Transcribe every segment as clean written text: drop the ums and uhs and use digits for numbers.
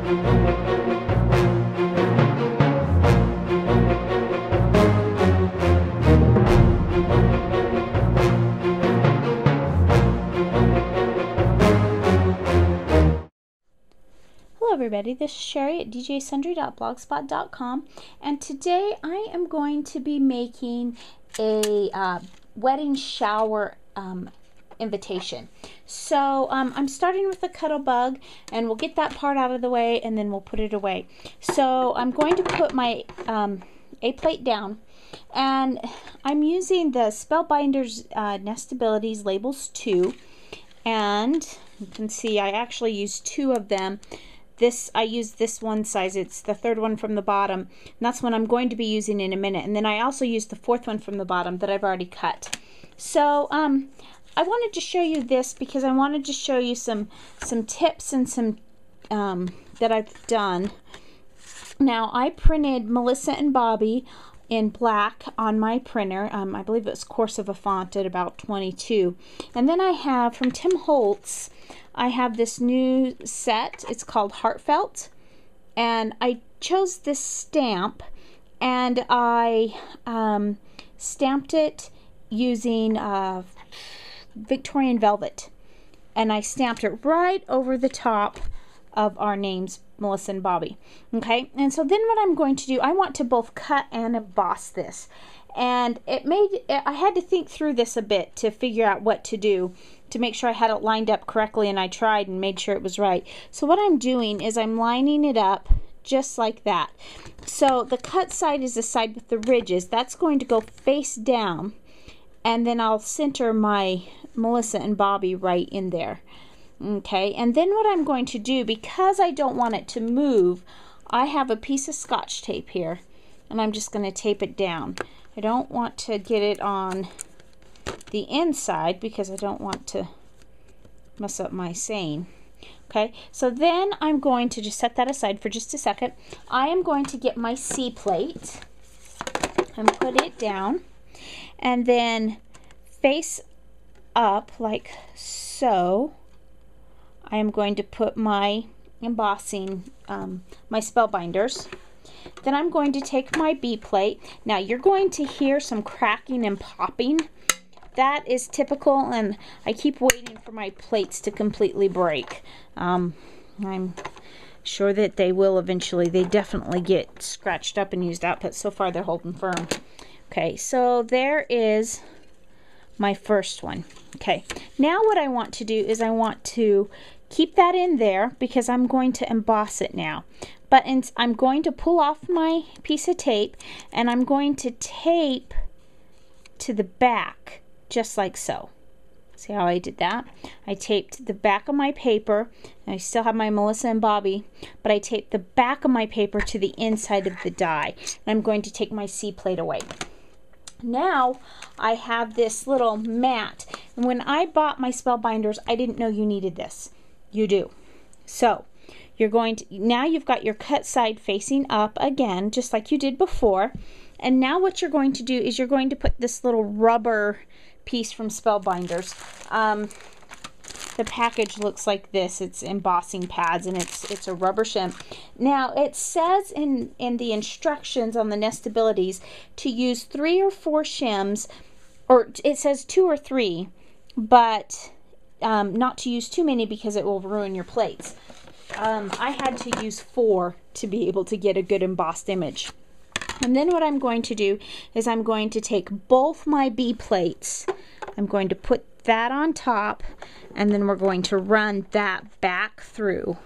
Hello everybody, this is Sherry at djsundry.blogspot.com, and today I am going to be making a wedding shower invitation. So I'm starting with the Cuttlebug, and we'll get that part out of the way and then we'll put it away. So I'm going to put my A-plate down, and I'm using the Spellbinders Nestabilities Labels 2, and you can see I actually used 2 of them. I used this one size, it's the 3rd one from the bottom, and that's one I'm going to be using in a minute. And then I also used the 4th one from the bottom that I've already cut. So I wanted to show you this because I wanted to show you some tips and some that I've done. Now, I printed Melissa and Bobby in black on my printer. I believe it was Corsiva font at about 22. And then I have from Tim Holtz, I have this new set. It's called Heartfelt, and I chose this stamp, and I stamped it using Victorian velvet, and I stamped it right over the top of our names, Melissa and Bobby. Okay, and so then what I'm going to do, I want to both cut and emboss this, and I had to think through this a bit to figure out what to do to make sure I had it lined up correctly, and I tried and made sure it was right. So what I'm doing is I'm lining it up just like that. So the cut side is the side with the ridges. That's going to go face down, and then I'll center my Melissa and Bobby right in there. Okay, and then what I'm going to do, because I don't want it to move, I have a piece of Scotch tape here, and I'm just going to tape it down. I don't want to get it on the inside because I don't want to mess up my seam. Okay, so then I'm going to just set that aside for just a second. I am going to get my C-plate and put it down, and then face up like so. I am going to put my embossing, my Spellbinders. Then I'm going to take my B-plate. Now you're going to hear some cracking and popping. That is typical, and I keep waiting for my plates to completely break. I'm sure that they will eventually. They definitely get scratched up and used up, but so far they're holding firm. Okay, so there is my first one. Okay, now what I want to do is I want to keep that in there because I'm going to emboss it now. But I'm going to pull off my piece of tape, and I'm going to tape to the back, just like so. See how I did that? I taped the back of my paper, and I still have my Melissa and Bobby, but I taped the back of my paper to the inside of the die. And I'm going to take my C-plate away. Now I have this little mat, and when I bought my Spellbinders, I didn't know you needed this. You do. So you're going to, now you've got your cut side facing up again, just like you did before. And now what you're going to do is you're going to put this little rubber piece from Spellbinders. The package looks like this. It's embossing pads, and it's a rubber shim. Now it says in the instructions on the Nestabilities to use 3 or 4 shims, or it says 2 or 3, but not to use too many because it will ruin your plates. I had to use 4 to be able to get a good embossed image. And then what I'm going to do is I'm going to take both my B plates, I'm going to put that on top, and then we're going to run that back through.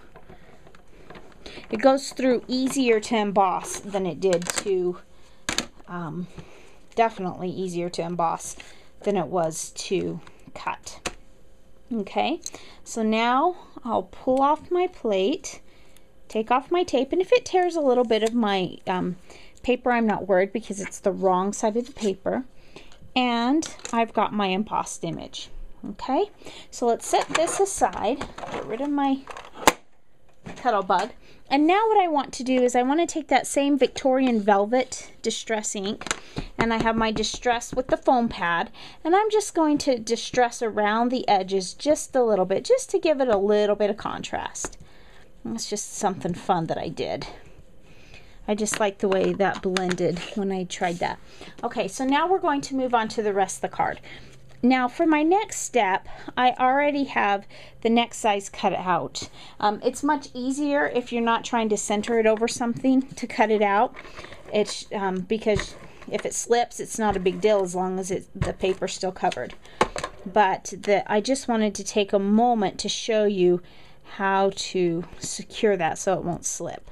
It goes through easier to emboss than it did to, definitely easier to emboss than it was to cut. Okay, so now I'll pull off my plate, take off my tape, and if it tears a little bit of my paper, I'm not worried because it's the wrong side of the paper, and I've got my embossed image. Okay, so let's set this aside, get rid of my Cuttlebug, and now what I want to do is I want to take that same Victorian Velvet Distress ink, and I have my distress with the foam pad, and I'm just going to distress around the edges just a little bit, just to give it a little bit of contrast. It's just something fun that I did. I just like the way that blended when I tried that. Okay, so now we're going to move on to the rest of the card. Now for my next step, I already have the next size cut out. It's much easier if you're not trying to center it over something to cut it out. It's because if it slips, it's not a big deal as long as the paper's still covered. But I just wanted to take a moment to show you how to secure that so it won't slip.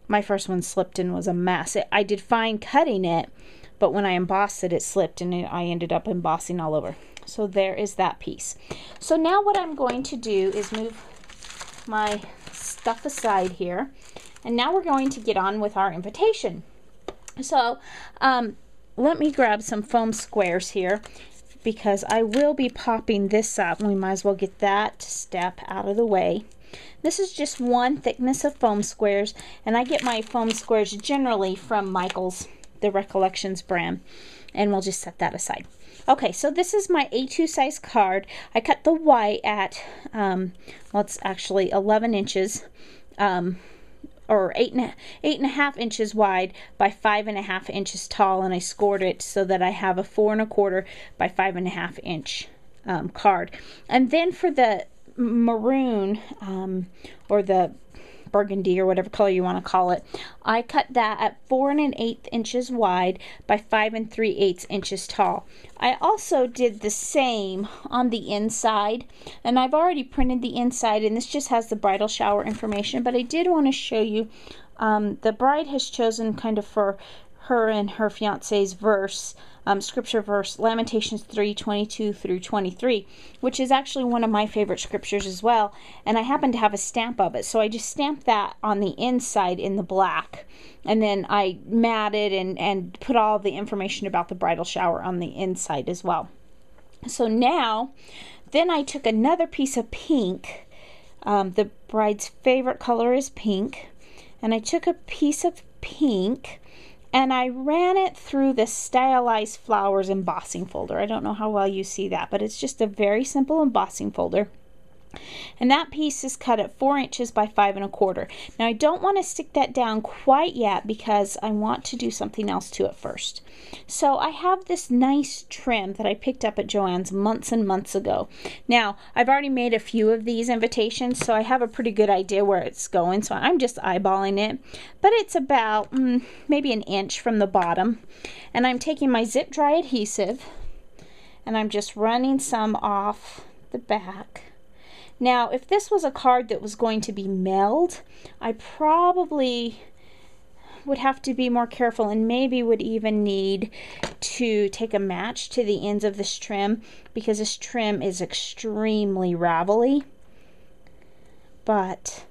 My first one slipped and was a mess. I did fine cutting it, but when I embossed it, it slipped and I ended up embossing all over. So there is that piece. So now what I'm going to do is move my stuff aside here. And now we're going to get on with our invitation. So let me grab some foam squares here because I will be popping this up. We might as well get that step out of the way. This is just one thickness of foam squares, and I get my foam squares generally from Michaels, the Recollections brand, and we'll just set that aside. Okay, so this is my A2 size card. I cut the white at, well, it's actually 11 inches, or 8.5 inches wide by 5.5 inches tall, and I scored it so that I have a 4.25 by 5.5 inch card. And then for the maroon or the burgundy or whatever color you want to call it, I cut that at 4 1/8 inches wide by 5 3/8 inches tall. I also did the same on the inside, and I've already printed the inside, and this just has the bridal shower information, but I did want to show you the bride has chosen kind of for her and her fiance's verse, scripture verse, Lamentations 3:22 through 23, which is actually one of my favorite scriptures as well, and I happen to have a stamp of it, so I just stamped that on the inside in the black, and then I matted and put all the information about the bridal shower on the inside as well. So now, then I took another piece of pink. The bride's favorite color is pink, and I took a piece of pink and I ran it through the Stylized Flowers embossing folder. I don't know how well you see that, but it's just a very simple embossing folder. And that piece is cut at 4 inches by 5 1/4. Now I don't want to stick that down quite yet because I want to do something else to it first. So I have this nice trim that I picked up at Joann's months and months ago. Now I've already made a few of these invitations, so I have a pretty good idea where it's going, so I'm just eyeballing it. But it's about maybe an inch from the bottom, and I'm taking my zip dry adhesive and I'm just running some off the back. Now, if this was a card that was going to be mailed, I probably would have to be more careful and maybe would even need to take a match to the ends of this trim because this trim is extremely ravelly. But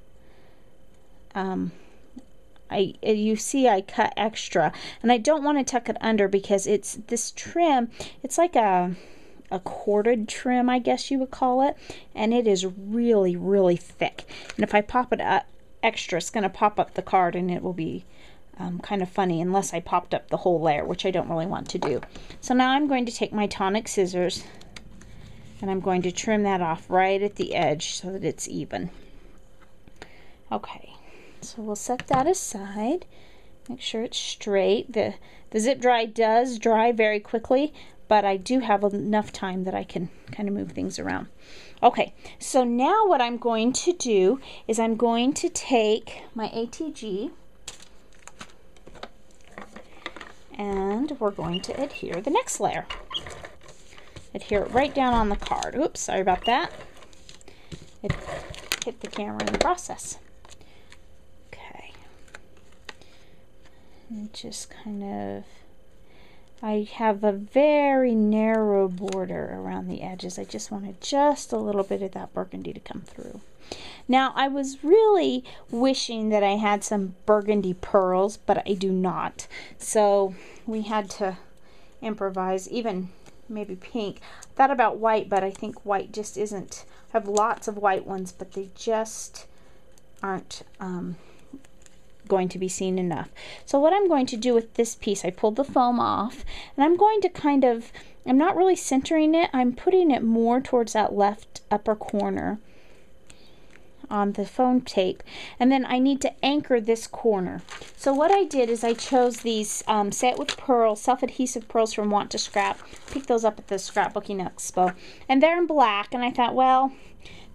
you see I cut extra, and I don't want to tuck it under because it's this trim, it's like a corded trim, I guess you would call it, and it is really, really thick. And if I pop it up extra, it's going to pop up the card, and it will be kind of funny unless I popped up the whole layer, which I don't really want to do. So now I'm going to take my tonic scissors, and I'm going to trim that off right at the edge so that it's even. Okay, so we'll set that aside. Make sure it's straight. The zip dry does dry very quickly, but I do have enough time that I can kind of move things around. Okay, so now what I'm going to do is I'm going to take my ATG and we're going to adhere the next layer. Adhere it right down on the card. Oops, sorry about that. It hit the camera in the process. Okay. And just kind of, I have a very narrow border around the edges. I just wanted just a little bit of that burgundy to come through. Now, I was really wishing that I had some burgundy pearls, but I do not. So we had to improvise, even maybe pink. I thought about white, but I think white just isn't. I have lots of white ones, but they just aren't going to be seen enough. So what I'm going to do with this piece, I pulled the foam off, and I'm going to kind of, I'm not really centering it, I'm putting it more towards that left upper corner on the foam tape, and then I need to anchor this corner. So what I did is I chose these Say It With Pearls, self-adhesive pearls from Want to Scrap. Picked those up at the Scrapbooking Expo, and they're in black, and I thought, well,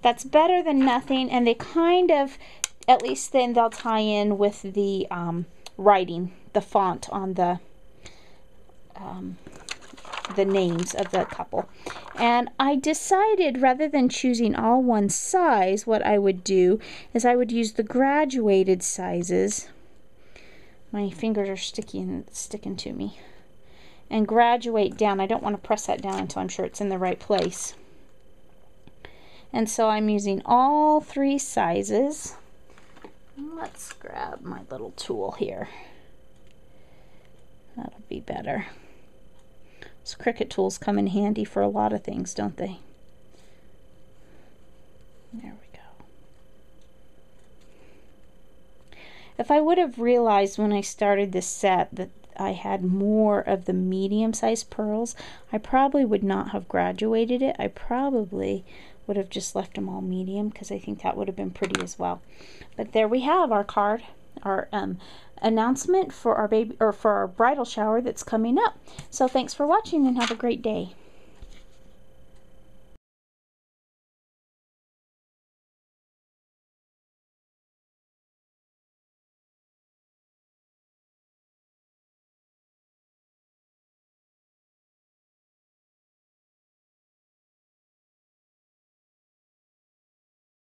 that's better than nothing, and they kind of, at least then they'll tie in with the writing, the font on the names of the couple. And I decided, rather than choosing all one size, what I would do is I would use the graduated sizes. My fingers are sticky and sticking to me. And graduate down. I don't want to press that down until I'm sure it's in the right place. And so I'm using all 3 sizes. Let's grab my little tool here. That'll be better. Those Cricut tools come in handy for a lot of things, don't they? There we go. If I would have realized when I started this set that I had more of the medium-sized pearls, I probably would not have graduated it. I probably would have just left them all medium, because I think that would have been pretty as well. But there we have our card, our announcement for our baby, or for our bridal shower that's coming up. So thanks for watching, and have a great day.